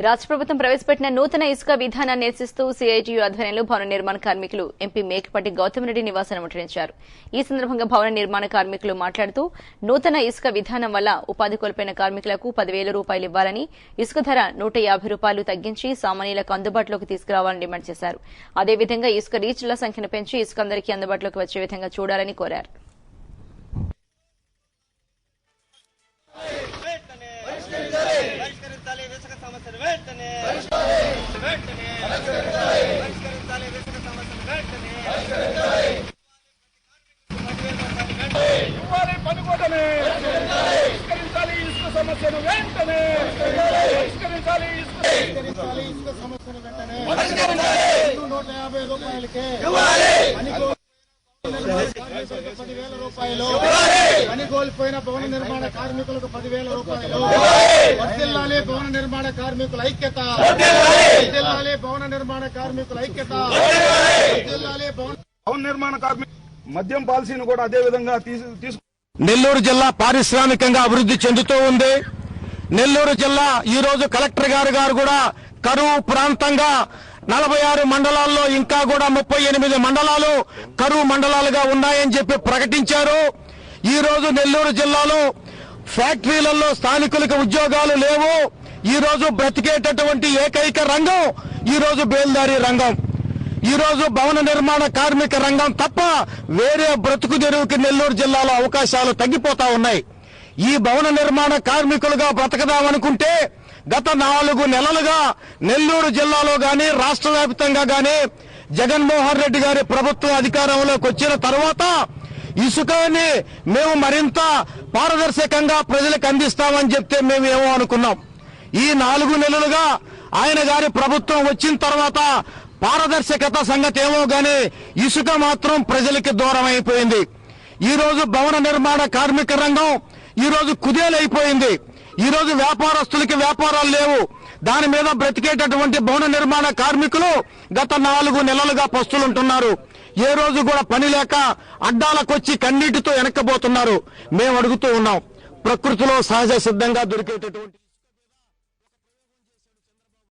రాష్ట్ర ప్రభుత్వం ప్రవేశపెట్టిన నూతన ఇసుక విధానాన్ని నిరసిస్తూ సీఐటియు ఆధ్వర్యంలో భవన నిర్మాణ కార్మికులు ఎంపీ మేకపాటి గౌతమ్ రెడ్డి నివాసాన్ని ముట్టడించారు. ఈ సందర్భంగా భవన నిర్మాణ కార్మికులు మాట్లాడుతూ నూతన ఇసుక విధానం వల్ల ఉపాధి కోల్పోయిన కార్మికులకు 10,000 రూపాయలు ఇవ్వాలని, ఇసుక ధర 150 రూపాయలు తగ్గించి సామాన్యులకు అందుబాటులోకి తీసుకురావాలని డిమాండ్ చేశారు. అదేవిధంగా ఇసుక రీచ్ల సంఖ్యను పెంచి ఇసుక అందరికీ అందుబాటులోకి వచ్చే విధంగా చూడాలని కోరారు. పని కోల్పోయిన భవన నిర్మాణ కార్మికులకు 10,000 రూపాయలు. వర్ధిల్లాలి భవన నిర్మాణ కార్మికుల ఐక్యత, వర్ధిల్లాలి భవన నిర్మాణ కార్మికుల ఐక్యత, వర్ధిల్లాలి భవన నిర్మాణ కార్మికుల మద్యం పాలసీని కూడా అదే విధంగా తీసుకు. నెల్లూరు జిల్లా పారిశ్రామికంగా అభివృద్ధి చెందుతూ ఉంది. నెల్లూరు జిల్లా ఈ రోజు కలెక్టర్ గారు కూడా కరువు ప్రాంతంగా 46 మండలాల్లో ఇంకా కూడా 38 మండలాలు కరువు మండలాలుగా ఉన్నాయని చెప్పి ప్రకటించారు. ఈ రోజు నెల్లూరు జిల్లాలో ఫ్యాక్టరీలలో స్థానికులకు ఉద్యోగాలు లేవు. ఈ రోజు బ్రతికేటటువంటి ఏకైక రంగం ఈ రోజు బేల్దారీ రంగం. ఈ రోజు భవన నిర్మాణ కార్మిక రంగం తప్ప వేరే బ్రతుకు తెరువుకి నెల్లూరు జిల్లాలో అవకాశాలు తగ్గిపోతా ఉన్నాయి. ఈ భవన నిర్మాణ కార్మికులుగా బ్రతకదామనుకుంటే గత 4 నెలలుగా నెల్లూరు జిల్లాలో గాని రాష్ట్ర వ్యాప్తంగా గాని జగన్మోహన్ రెడ్డి గారి ప్రభుత్వం అధికారంలోకి వచ్చిన తర్వాత ఇసుకని మేము మరింత పారదర్శకంగా ప్రజలకు అందిస్తామని చెప్తే మేము ఏమో అనుకున్నాం. ఈ 4 నెలలుగా ఆయన గారి ప్రభుత్వం వచ్చిన తర్వాత పారదర్శకత సంగతి ఏమో గాని ఇసుక మాత్రం ప్రజలకి దూరం అయిపోయింది. ఈ రోజు భవన నిర్మాణ కార్మిక రంగం ఈ రోజు కుదేలైపోయింది. ఈ రోజు వ్యాపారస్తులకి వ్యాపారాలు లేవు. దాని మీద బ్రతికేటటువంటి భవన నిర్మాణ కార్మికులు గత 4 నెలలుగా పస్తులుంటున్నారు. ఏ రోజు కూడా పని లేక అడ్డాలకొచ్చి కన్నీటితో వెనక్కబోతున్నారు. మేము అడుగుతూ ఉన్నాం, ప్రకృతిలో సహజ సిద్ధంగా దొరికేటటువంటి